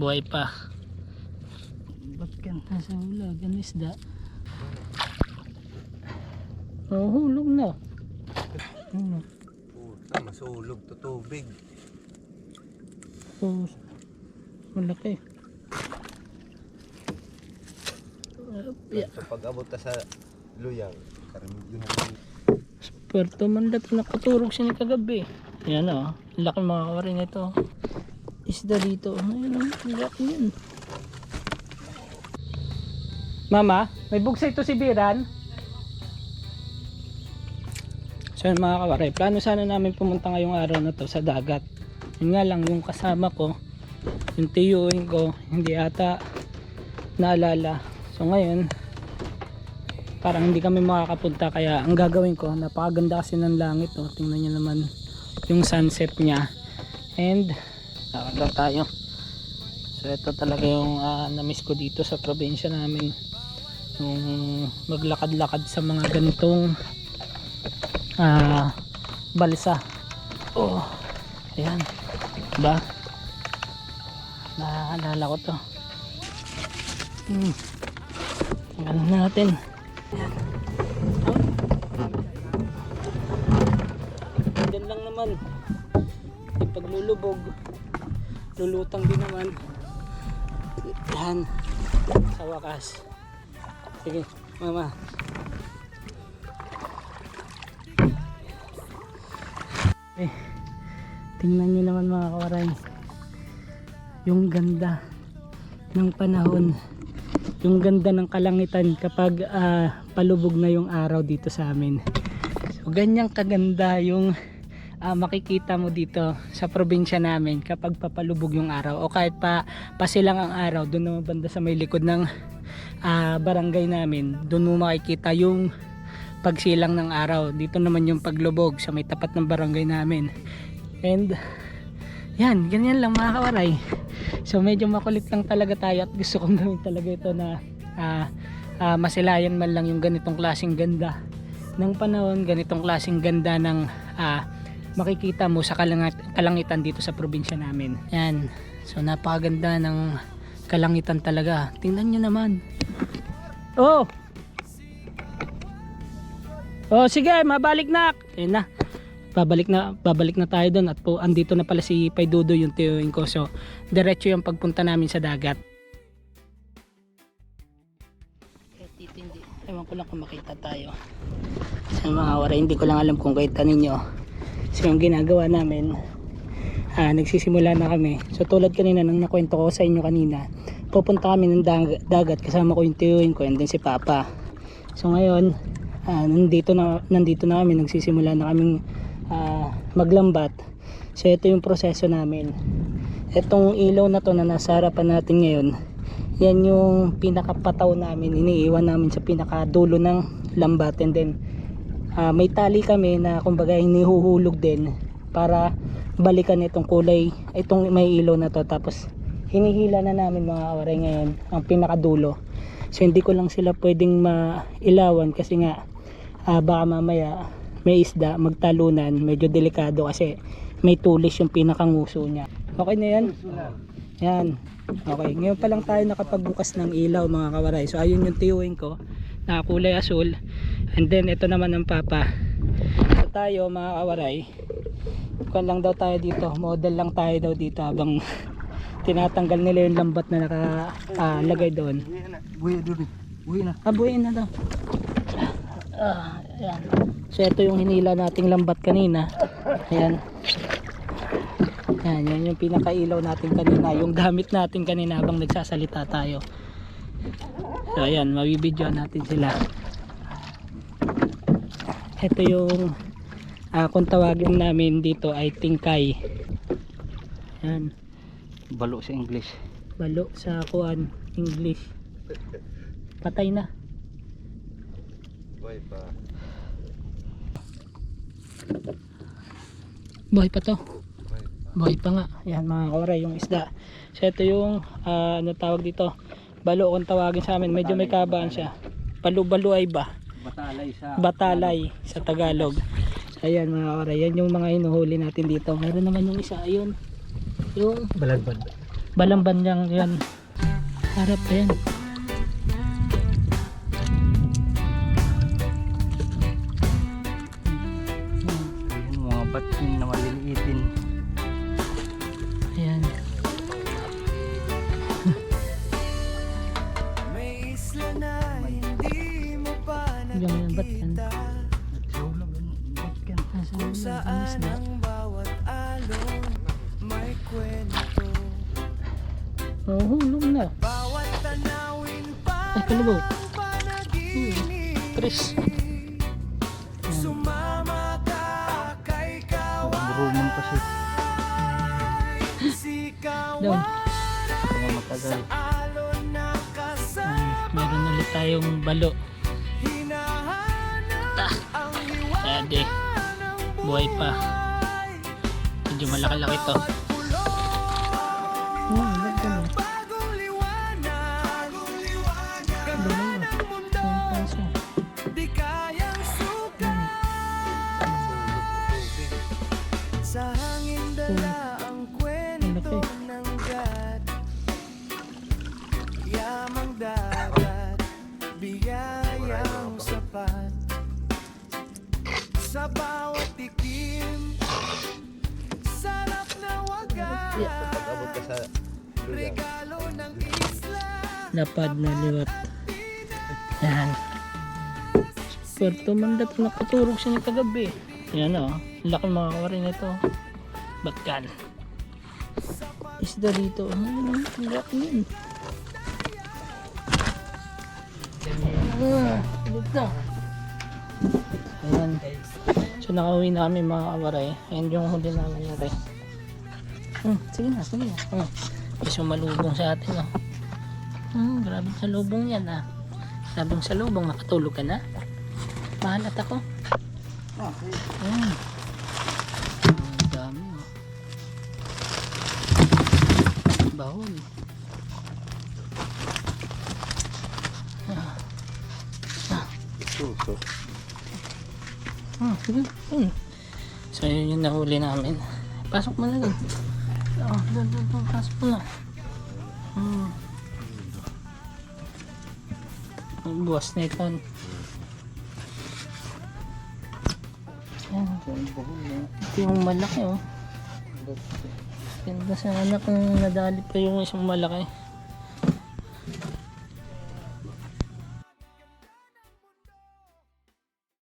Buhay pa. Ba't ka nasa hula? Ganun isda. Oh, hulog na. Puta, masulog to tubig. Oh, malaki. So pag-abot ta sa luyang, yun Puerto Mandat, nakaturog siya ni kagabi. Ayan o, laki mga kawarin ito. Isda dito. Ayan o, laki yan. Mama, may bugsa ito si Biran. So yun mga kawaray, plano sana namin pumunta ngayong araw na to sa dagat. Yun nga lang, yung kasama ko, yung tiyuin ko, hindi ata naalala. So ngayon, parang hindi kami makakapunta, kaya ang gagawin ko, napakaganda kasi ng langit oh. Tingnan nyo naman yung sunset nya. And nakagaw tayo. So ito talaga yung na-miss ko dito sa probinsya namin, yung maglakad-lakad sa mga ganitong balsa. Oh, ayan, diba? Naalala ko to. Tingnan natin. Ayan. Diyan lang naman. May paglulubog, lulutang din naman. Ayan, sa wakas. Sige, mama. Tingnan nyo naman mga kawaray, yung ganda ng panahon, yung ganda ng kalangitan kapag palubog na yung araw dito sa amin. So ganyang kaganda yung makikita mo dito sa probinsya namin kapag papalubog yung araw, o kahit pasilang ang araw. Doon naman banda sa may likod ng barangay namin, doon mo makikita yung pagsilang ng araw. Dito naman yung paglubog sa may tapat ng barangay namin. And yan, ganyan lang mga kawaray. So medyo makulit lang talaga tayo at gusto kong gawin talaga ito na masilayan man lang yung ganitong klaseng ganda ng panahon, ganitong klaseng ganda ng makikita mo sa kalangitan dito sa probinsya namin. Yan, so napakaganda ng kalangitan talaga. Tingnan nyo naman. Oh, oh, sige, mabalik na. Ayun na. Babalik na tayo doon, at po andito na pala si Paydudo, yung tiyuin ko. So, diretso yung pagpunta namin sa dagat. Titindi. Ewan ko lang kung makita tayo. Sa mga wara, hindi ko lang alam kung kita ninyo. So, yung ginagawa namin, nagsisimula na kami. So, tulad kanina nang nakwento ko sa inyo kanina, pupunta kami ng dagat, kasama ko yung tiyuin ko, and then si Papa. So, ngayon, nandito na kami, nagsisimula na kaming maglambat. So ito yung proseso namin. Itong ilaw na to na nasa harapan natin ngayon, yan yung pinakapataw namin, iniiwan namin sa pinakadulo ng lambat. And then may tali kami na kumbaga inihuhulog din para balikan itong kulay, itong may ilaw na to. Tapos hinihila na namin mga kawaray ngayon ang pinakadulo. So hindi ko lang sila pwedeng mailawan kasi nga baka mamaya may isda magtalunan, medyo delikado kasi may tulis yung pinakanguso niya. Okay na yan? Yan. Okay, ngayon pa lang tayo nakapagbukas ng ilaw mga kawaray. So ayun yung tiyuin ko na kulay asul, and then ito naman ang Papa. So tayo mga kawaray, kuan lang daw tayo dito, model lang tayo daw dito habang tinatanggal nila yung lambat na nakalagay doon. buhay doon. Buhay na. Buhay na daw. Ayan. So ito yung hinila nating lambat kanina. Ayan. Ayan, yan yung pinakailaw natin kanina, yung gamit natin kanina habang nagsasalita tayo. So ayan, mabibidyoan natin sila. Ito yung kung tawagin namin dito ay tingkay. Ayan. Balo sa English. Balo sa kuan English. Patay na. Buhay pa. Buhay pa to. Buhay pa nga. Yan mga kawaray, yung isda. So ito yung ano tawag dito, balo kung tawagin sa amin. Medyo may kabaan siya. Balu-baluay ba? Batalay sa Tagalog. Ayan mga kawaray, yan yung mga hinuhuli natin dito. Meron naman yung isa, ayun, yung Balagbag. Balamban lang yan. Harap pa yan. Yung mga batin na maliliitin. Ayan. May isla na hindi mo pa Hanggang yan, ba't yan? Nagsulag ang batkan. Kung saan ang bawat alon may kwento. Oo, hulog na. Bawat tanawin Ay, kalabaw. panaginip. Tres. Sumama ka kay Marumang kasi. Down. Mga matagal. alon na kasama. Meron ulit tayong balo. Hinahanap ang Dade. Buhay pa. Medyo malaki-laki to. Ba't ganun? bagong liwanag. Dalawa. Ang kaso. Di kayang sukat. Sa hangin dala ang kwento ng God. Yamang dagat, biyayang sapat. Sa bawat tikim, sarap na wagas. Pag-abot ka sa luyang. Regalo ng isla. Lapad na liwat. Yan. Puerto Mandat, nakaturog siya ng kagabi. Yan o. Laki mga kawarin ito. Batkan. Isda dito. Ang laki yun. Dito. Ayan. So nakauwi na kami mga kawaray. Ayan yung huli namin yun. Sige na, sige na. May sumalubong sa atin. Grabe sa lubong yan ah. Sabong sa lubong, makatulog ka na. Mahalat ako. Ang dami oh. Bahol. Suso. Sige. So yun yung nahuli namin. Pasok mo na dun. Doon. Pasok mo na. Ang buwas na ito. Yan. Ito yung malaki oh. Ganda sana kung nadali pa yung isang malaki.